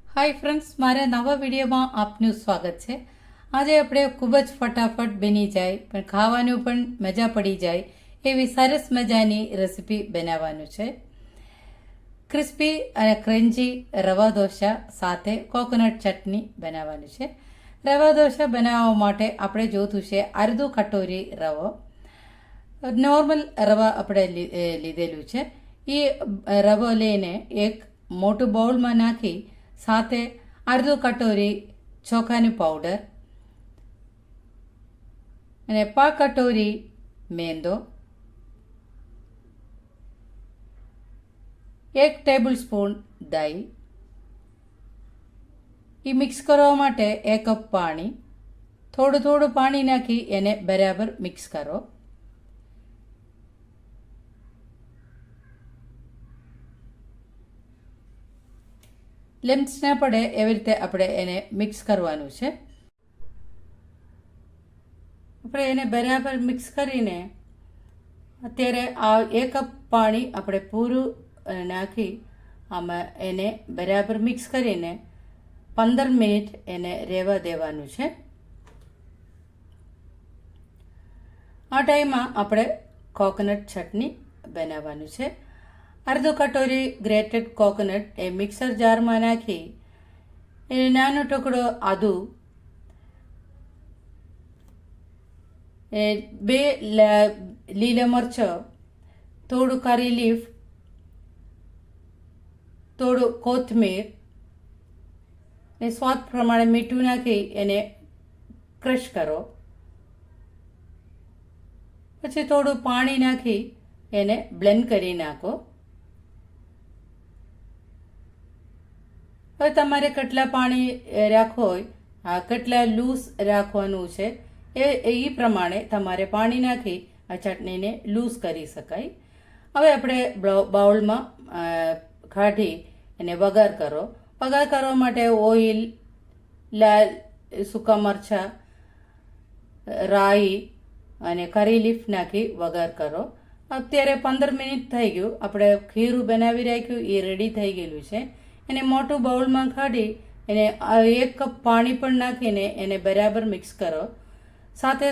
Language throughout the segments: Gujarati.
હાય ફ્રેન્ડ્સ, મારા નવા વિડીયોમાં આપનું સ્વાગત છે. આજે આપણે ખૂબ જ ફટાફટ બની જાય પણ ખાવાનું પણ મજા પડી જાય એવી સરસ મજાની રેસીપી બનાવવાનું છે. ક્રિસ્પી અને ક્રન્ચી રવા ઢોસા સાથે કોકોનટ ચટણી બનાવવાનું છે. રવા ઢોસા બનાવવા માટે આપણે જોઈતું છે અડધો કટોરી રવો. નોર્મલ રવા આપણે લીધેલું છે. એ રવો લઈને એક મોટું બાઉલમાં નાખી સાથે અડધો કટોરી ચોખાનું પાવડર અને 5 કટોરી મેંદો, 1 ટેબલ સ્પૂન દહીં. એ મિક્સ કરવા માટે 1 કપ પાણી, થોડું પાણી નાખી એને બરાબર મિક્સ કરો. લમ્સ ના પડે એવી રીતે આપણે એને મિક્સ કરવાનું છે. આપણે એને બરાબર મિક્સ કરીને અત્યારે આ 1 કપ પાણી આપણે પૂરું નાખી આમાં એને બરાબર મિક્સ કરીને 15 મિનિટ એને રહેવા દેવાનું છે. આ ટાઈમમાં આપણે કોકોનટ ચટણી બનાવવાનું છે. અડધો કટોરી ગ્રેટેડ કોકોનટ એ મિક્સર જારમાં નાખી એ નાનો ટુકડો આદુ, 2 લીલા મરચાં, થોડું કરી લીફ, થોડું કોથમીર ને સ્વાદ પ્રમાણે મીઠું નાખી એને ક્રશ કરો. પછી થોડું પાણી નાખી એને બ્લેન્ડ કરી નાખો. હવે તમારે કેટલા પાણી રાખવું હોય, કેટલા લૂઝ રાખવાનું છે એ પ્રમાણે તમારે પાણી નાખી આ ચટણીને લૂઝ કરી શકાય. હવે આપણે બાઉલમાં કાઢી એને વઘાર કરો. વઘાર કરવા માટે ઓઇલ, લાલ સૂકા મરચાં, રાઈ અને કરી લીફ નાખી વઘાર કરો. અત્યારે 15 મિનિટ થઈ ગયું. આપણે ખીરું બનાવી રાખ્યું એ રેડી થઈ ગયેલું છે. એને મોટું બાઉલમાં કાઢી એને 1 કપ પાણી પણ નાખીને એને બરાબર મિક્સ કરો. સાથે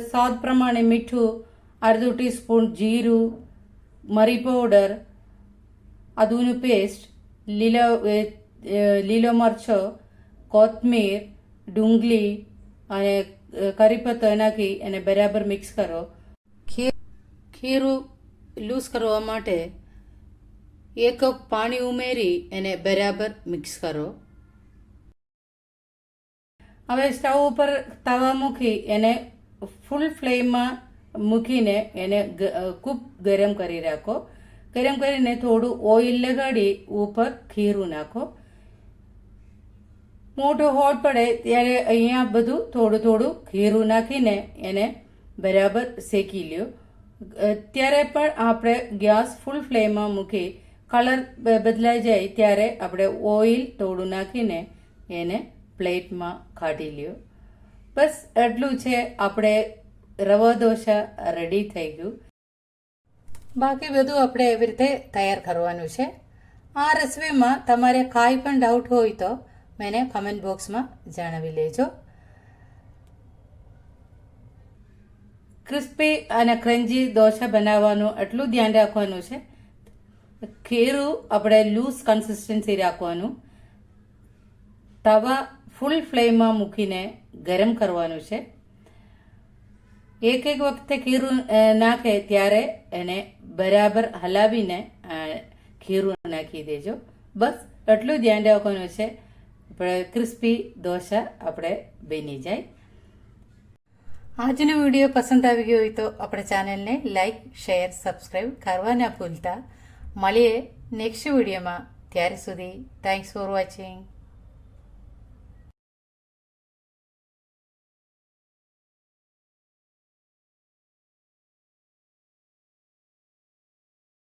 સ્વાદ પ્રમાણે મીઠું, અડધો ટીસ્પૂન જીરું, મરી પાવડર, આદુનું પેસ્ટ, લીલો મરચો, કોથમીર, ડુંગળી અને કરીપત્તો નાખી એને બરાબર મિક્સ કરો. ખીરું લૂઝ કરવા માટે 1 કપ પાણી ઉમેરી એને બરાબર મિક્સ કરો. હવે સ્ટવ ઉપર તવા મૂકી એને ફૂલ ફ્લેમમાં મૂકીને એને ખૂબ ગરમ કરી રાખો. ગરમ કરીને થોડું ઓઇલ લગાડી ઉપર ખીરું નાખો. મોટો હોટ પડે ત્યારે અહીંયા બધું થોડું ખીરું નાખીને એને બરાબર શેકી લ્યો. ત્યારે પણ આપણે ગેસ ફૂલ ફ્લેમમાં મૂકી કલર બદલાઈ જાય ત્યારે આપણે ઓઇલ થોડું નાખીને એને પ્લેટમાં કાઢી લ્યો. બસ એટલું છે, આપણે રવા ઢોસા રેડી થઈ ગયું. બાકી બધું આપણે એવી રીતે તૈયાર કરવાનું છે. આ રેસીપીમાં તમારે કાંઈ પણ ડાઉટ હોય તો મને કમેન્ટ બોક્સમાં જણાવી લેજો. ક્રિસ્પી અને ક્રન્ચી ઢોસા બનાવવાનું એટલું ધ્યાન રાખવાનું છે. ખીરું આપણે લૂઝ કન્સિસ્ટન્સી રાખવાનું. તવા ફૂલ ફ્લેમમાં મૂકીને ગરમ કરવાનું છે. એક વખતે ખીરું નાખે ત્યારે એને બરાબર હલાવીને ખીરું નાખી દેજો. બસ એટલું ધ્યાન રાખવાનું છે. આપણે ક્રિસ્પી ઢોસા આપણે બની જાય. આજનો વિડીયો પસંદ આવી ગયો હોય તો આપણે ચેનલને લાઈક, શેર, સબસ્ક્રાઈબ કરવા ના ભૂલતા. મળીએ નેક્સ્ટ વિડીયોમાં. ત્યાર સુધી થેન્ક્સ ફોર વોચિંગ.